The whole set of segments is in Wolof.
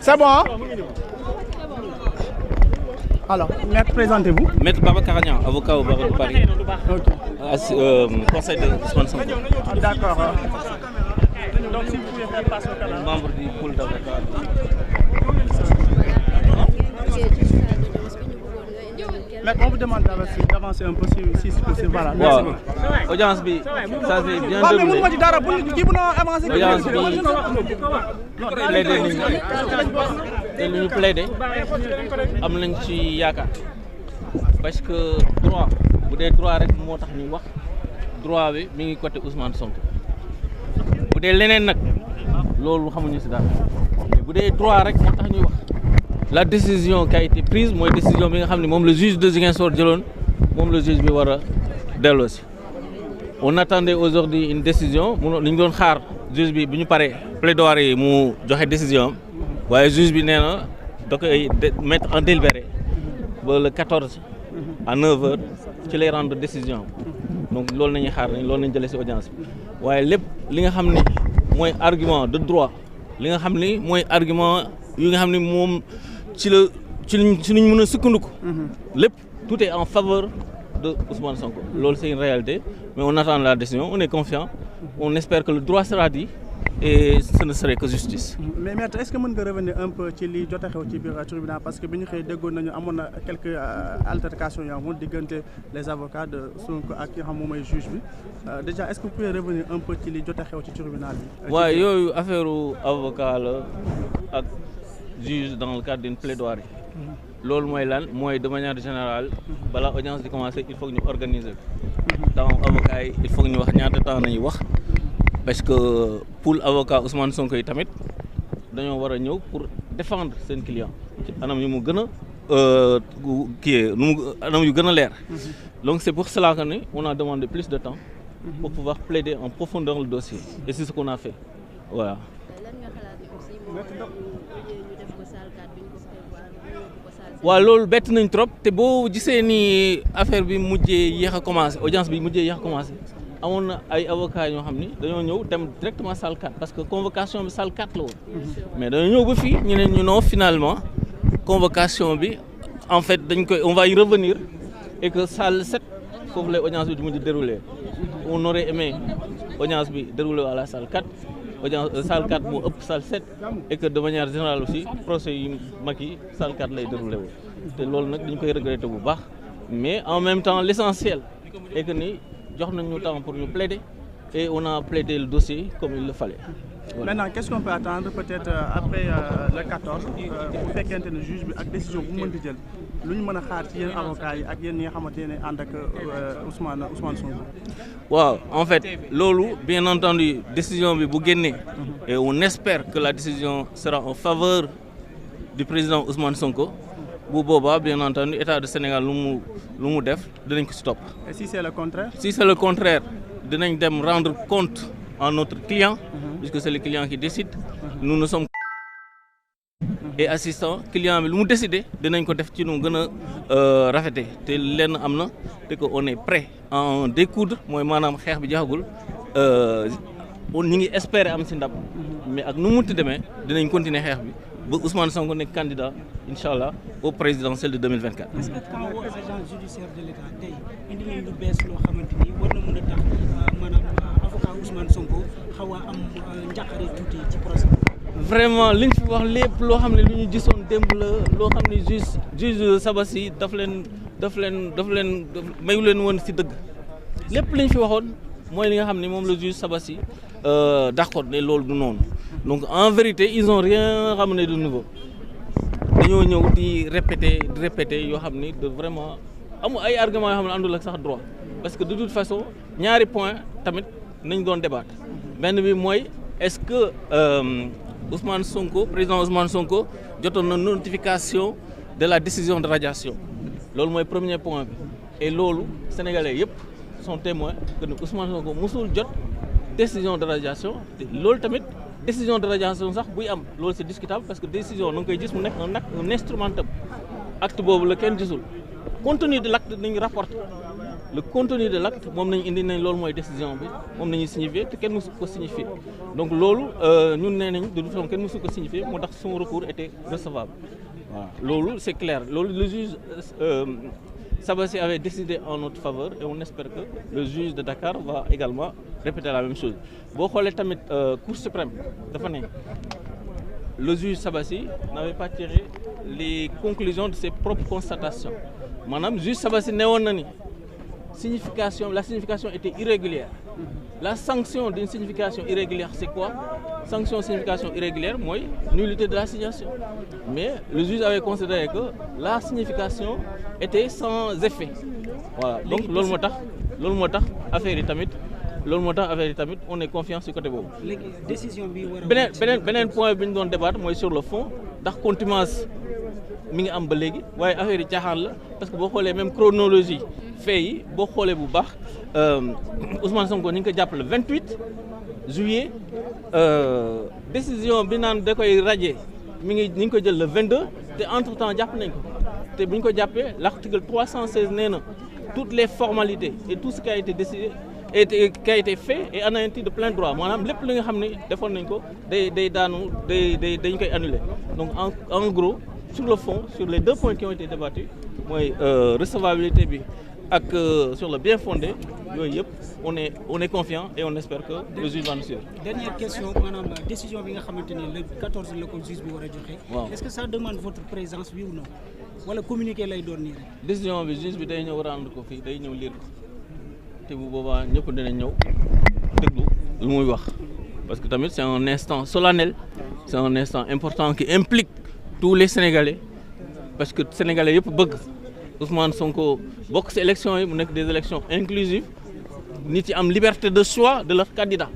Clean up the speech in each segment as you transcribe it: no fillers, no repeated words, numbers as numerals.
C'est bon, hein? Alors, maître, présentez-vous. Maître Babacar Niang, avocat au barreau de Paris. Ok. Conseil de Ousmane Sonko. D'accord. Donc, si vous pouvez faire passer au canal. Membre du pool d'avocats. Maître, on vous demande d'avancer un peu si c'est possible. Voilà. Merci beaucoup. Audience bi, ça s'est bien déroulé. Audience bi plaidé nañu te lu ñu plaidé am nañ ci yaakaar parce que droit bu dee droit rek moo tax ñuy wax droit bi mi ngi côté Ousmane Sonko bu dee leneen nag loolu xamuñu si dara bu dee droit rek moo tax ñuy wax la décision qui a été prise mooy décision bi nga xam ne moom le juge de Ziguinchor jëloon moom le juge bi war a delloo si on attendait aujourd'hui une décision li ñu doon xaar juge bi bu ñu paree plaidoirie yi mu joxe décision am waaye juge bi nee na da koy mettre en délibéré ba le 14 à 9h ci lay rendre décision am donc loolu nañuy xaar nañ loolu nañ jëlee si audience bi waaye lépp li nga xam ne mooy argument de droit li nga xam ni mooy argument yi nga xam ne moom ci luñ mën a sukkandiku lépp tout est en faveur de Ousmane Sonko. Loolu c'est une réalité, mais on attend la décision, on est confiant, on espère que le droit sera dit et ce ne serait que justice. Mais maître, est-ce que vous pouvez revenir un peu sur les tribunal parce que nous avons quelques altercations les avocats de Sonko et le juge. Déjà, est-ce que vous pouvez revenir un peu sur les tribunal? Oui, il y a eu affaire avocat et juge dans le cadre d'une plaidoirie. Loolu mooy lan mooy de manière générale balaa audience di commencer il faut que ñu organiser temps avocat yi il faut que ñu wax ñaata temps nañu wax parce que pour avocat Ousmane Sonko yi tamit dañoo war a ñëw pour défendre seen client ci anam yu mu gën a anam yu gën a leer donc c'est pour cela que on a demandé plus de temps pour pouvoir plaider en profondeur le dossier et c'est ce qu'on a fait voilà. waaw loolu bett nañ trop te boo gisee ni affaire bi mujjee yéex a commencé audience bi mujjee yéex a commencé amoon na ay avocats ñoo xam ni dañoo ñëw dem directement salle 4 parce que convocation bi salle 4 la woon mais dañoo ñëw ba fii ñu ne ñu non finalement convocation bi en fait dañ koy on va y revenir et que salle 7 foofu lay audience bi di mujj déroulé on aurait aimé audience bi déroulé à la salle 4 audience salle 4 moo ëpp salle 7 et que de manière générale aussi procès yi mag yi salle 4 lay déroulé wu te loolu nag dañ koy regretter bu baax mais en même temps l'essentiel est que ni jox nañ ñu temps pour ñu plaider et on a plaidé le dossier comme il le fallait. Voilà. Maintenant, qu'est-ce qu'on peut attendre peut-être après le 14 bu fekkente ne juge bi ak décision bu mu mën di jël lu ñu mën a xaar ci yéen avocats yi ak yéen ñi nga xamante ne ànd ak Ousmane Sonko. waaw en fait loolu bien entendu décision bi bu génnee et on espère que la décision sera en faveur du président Ousmane Sonko bu boobaa bien entendu état du Sénégal lu mu def dinañ ko si topp. Et si c'est le contraire? Si c'est le contraire dinañ dem rendre compte à notre client puisque c'est le client qui décide nous ne sommes et assistant client bi lu mu décidé dinañ ko def ci nu gën a rafete te lenn am na te que on est prêt à en découdre mooy maanaam xeex bi jaxagul ñu ngi espérer am si ndam mais ak nu mu munti demee dinañ continuer xeex bi ba Ousmane Sonko nekk candidat inchallah au présidentiel de 2024. Est-ce que quand woo agent judiciaire de l'État tey indi leen lu bees loo xamante ni war na mën a tax maanaam avocat Ousmane Sonko xaw a am njàqare tuuti ci procès. Vraiment liñ fi wax lépp loo xam ne lu ñu gisoon démb la loo xam ne juge Sabassi daf leen mayu leen woon ci dëgg lépp liñ fi waxoon mooy li nga xam ne moom la juge Sabassi d'accord ne loolu du noonu donc en vérité ils ont rien ramené de nouveau dañoo ñëw di répéter yoo xam ni de vraiment amul ay arguments yoo xam ne àndul ak sax droit parce que de toute façon ñaari point tamit nañ doon débattre benn bi mooy est-ce que Ousmane Sonko président Ousmane Sonko jotoon na notification de la décision de radiation loolu mooy premier point bi et loolu sénégalais yëpp sont témoins que ne Ousmane Sonko musul jot décision de radiation te loolu tamit décision de radiation sax buy am loolu c'est discutable parce que décision na nga koy gis mu nekk un instrumentum acte boobu la kenn gisul compte tenu de l'acte nañu rapporté le contenu de l'acte moom nañu indi nañ loolu mooy décision bi moom nañu signifié te kenn mësu ko signifié donc loolu ñun nee nañ de toute façon kenn mësu ko signifié moo tax son recours était recevable voilà loolu c'est clair loolu le juge Sabassi avait décidé en notre faveur et on espère que le juge de Dakar va également répéter la même chose boo xoolee tamit Cour suprême dafa ne le juge Sabassi n'avait pas tiré les conclusions de ses propres constatations maanaam juge Sabassi ne woon na ni la signification était irrégulière. La sanction d'une signification irrégulière, c'est quoi? Signification irrégulière, moi, nullité de la signation. Mais le juge avait considéré que la signification était sans effet. Voilà. Donc, l'ol motax affaire yi tamit on est confiant sur côté boobu. Décision bi beneen point bi ñu doon débattre mooy sur le fond ndax contumace mi ngi am ba léegi waaye affaire yi caaxaan la parce que boo xoolee même chronologie fait yi boo xoolee bu baax Ousmane Sonko ñu ngi ko jàpp le 28 juillet décision bi naan da koy radier ñu ngi ko jël le 22 te entre temps jàpp nañ ko te bu ñu ko jàppee l'article 316 nee na toutes les formalités et tout ce qui a été décidé qui a été fait et anéanti de plein droit maanaam lépp li nga xam ne defoon nañ ko dañ koy annuler donc en gros sur le fond sur les deux points qui ont été débattus mooy recevabilité bi ak sur le bien fondé yooyu yëpp on est confiant et on espère que le juge va nous suivre. Dernière question maanaam décision bi nga xamante ni le 14 la ko juge bi war a joxe. waaw est-ce que ça demande votre présence oui ou non wala communiqué lay doon nii rek. décision bi juge bi day ñëw rendre ko fii day ñëw lire ko te bu boobaa ñëpp dinañ ñëw déglu lu muy wax parce que tamit c'est un instant solennel c'est un instant important qui implique tous les Sénégalais parce que Sénégalais yëpp bëgg Ousmane Sonko bokk ci élections yi mu nekk des élections inclusives nit yi am liberté de choix de leur candidat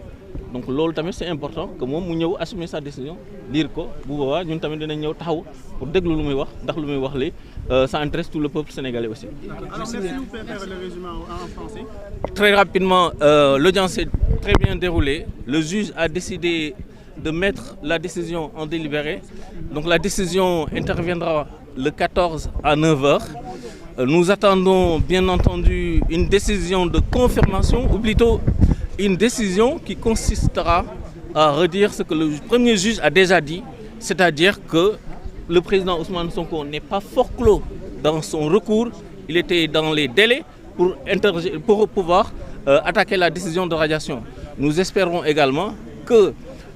donc loolu tamit c'est important que moom mu ñëw assumer sa décision lire ko bu boobaa ñun tamit dinañ ñëw taxaw pour déglu lu muy wax ndax lu muy wax li ça intéresse tout le peuple sénégalais aussi. Alors, si vous pouvez faire le résumé en français. Très rapidement, l'audience s'est très bien déroulée. Le juge a décidé de mettre la décision en délibéré. Donc la décision interviendra le 14 à 9h. Nous attendons bien entendu une décision de confirmation ou plutôt une décision qui consistera à redire ce que le premier juge a déjà dit, c'est-à-dire que le président Ousmane Sonko n'est pas forclos dans son recours, il était dans les délais pour pouvoir attaquer la décision de radiation. Nous espérons également que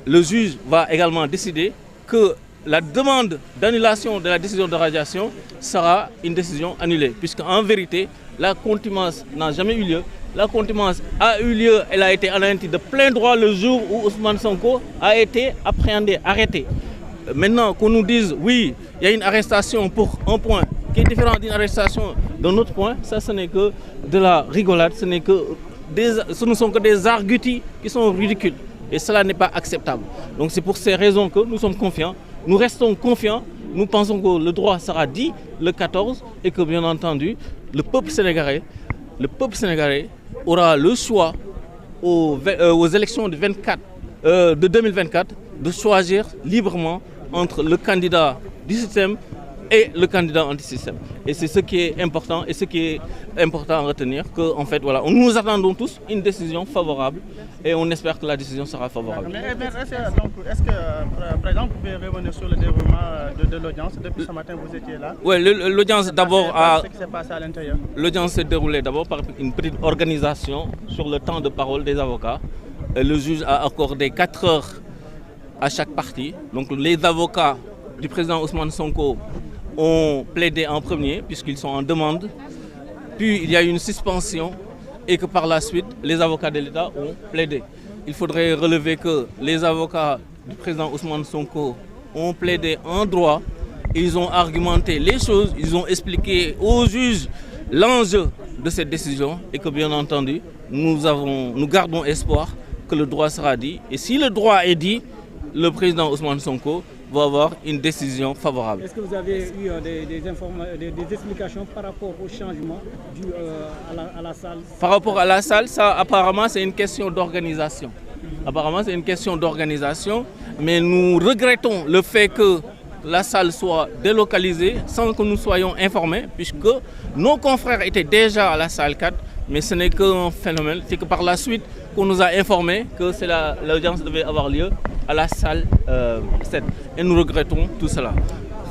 le juge va également décider que la demande d'annulation de la décision de radiation sera une décision annulée, puisque en vérité, la contumace n'a jamais eu lieu. La contumace a eu lieu, elle a été anéantie de plein droit le jour où Ousmane Sonko a été appréhendé, arrêté. Maintenant qu'on nous dise oui, il y a une arrestation pour un point qui est différent d'une arrestation d'un autre point, ça ce n'est que de la rigolade, ce ne sont que des arguties qui sont ridicules et cela n'est pas acceptable. Donc c'est pour ces raisons que nous sommes confiants, nous restons confiants, nous pensons que le droit sera dit le 14 et que bien entendu le peuple sénégalais aura le choix aux élections de 2024 de choisir librement entre le candidat du système et le candidat anti-système. Et c'est ce qui est important et ce qui est important à retenir que en fait voilà, nous attendons tous une décision favorable et on espère que la décision sera favorable. Mais est-ce que par exemple vous pouvez revenir sur le déroulement de l'audience depuis ce matin vous étiez là? Oui, l'audience d'abord ce qui s'est passé à l'intérieur. L'audience s'est déroulée d'abord par une petite organisation sur le temps de parole des avocats. Et le juge a accordé 4 heures à chaque partie. Donc les avocats du président Ousmane Sonko ont plaidé en premier puisqu'ils sont en demande. Puis il y a eu une suspension et que par la suite les avocats de l'État ont plaidé. Il faudrait relever que les avocats du président Ousmane Sonko ont plaidé en droit. Ils ont argumenté les choses, ils ont expliqué aux juges l'enjeu de cette décision et que bien entendu nous gardons espoir que le droit sera dit. Et si le droit est dit, le président Ousmane Sonko va avoir une décision favorable. Est-ce que vous avez eu des explications par rapport au changement dû à la salle? Par rapport à la salle, ça apparemment c'est une question d'organisation. Apparemment c'est une question d'organisation, mais nous regrettons le fait que la salle soit délocalisée sans que nous soyons informés, puisque nos confrères étaient déjà à la salle 4. mais ce n'est qu'un phénomène. C'est que par la suite, qu'on nous a informé que l'audience devait avoir lieu à la salle 7. Et nous regrettons tout cela.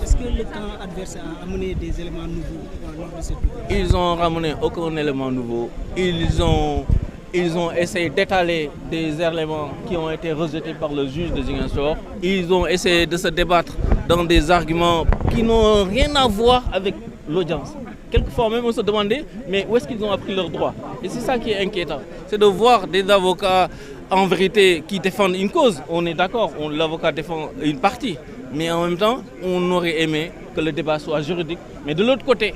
Est-ce que le camp adverse a amené des éléments nouveaux lors de cette audience? Ils n'ont ramené aucun élément nouveau. Ils ont essayé d'étaler des éléments qui ont été rejetés par le juge de Ziguinchor. Ils ont essayé de se débattre dans des arguments qui n'ont rien à voir avec l'audience. Quelquefois même on se demandait, mais où est-ce qu'ils ont appris leurs droits? Et c'est ça qui est inquiétant. C'est de voir des avocats en vérité qui défendent une cause. On est d'accord, l'avocat défend une partie. Mais en même temps, on aurait aimé que le débat soit juridique. Mais de l'autre côté,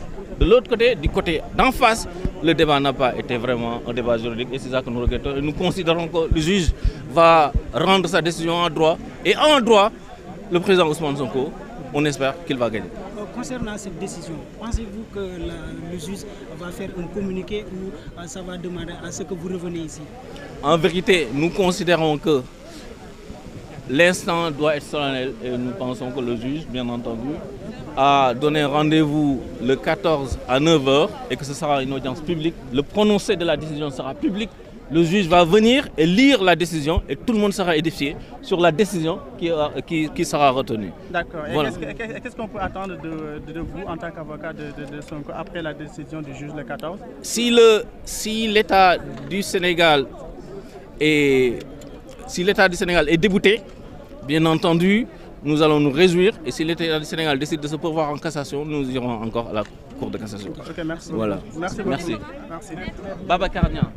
du côté d'en face, le débat n'a pas été vraiment un débat juridique. Et c'est ça que nous regrettons. Et nous considérons que le juge va rendre sa décision en droit. Et en droit, le président Ousmane Sonko, on espère qu'il va gagner. Concernant cette décision, pensez-vous que le juge va faire un communiqué ou ça va demander à ce que vous reveniez ici? En vérité, nous considérons que l'instant doit être solennel et nous pensons que le juge, bien entendu, a donné rendez-vous le 14 à 9h et que ce sera une audience publique. Le prononcé de la décision sera public. Le juge va venir et lire la décision et tout le monde sera édifié sur la décision qui sera retenue. D'accord. Voilà. Qu'est-ce qu'on peut attendre de vous en tant qu'avocat de Sonko après la décision du juge le 14? Si l'État du Sénégal est débouté, bien entendu, nous allons nous réjouir. Et si l'État du Sénégal décide de se pourvoir en cassation, nous irons encore à la Cour de cassation. Ok, merci. Voilà. Merci beaucoup. Merci. Merci. Babacar Niang.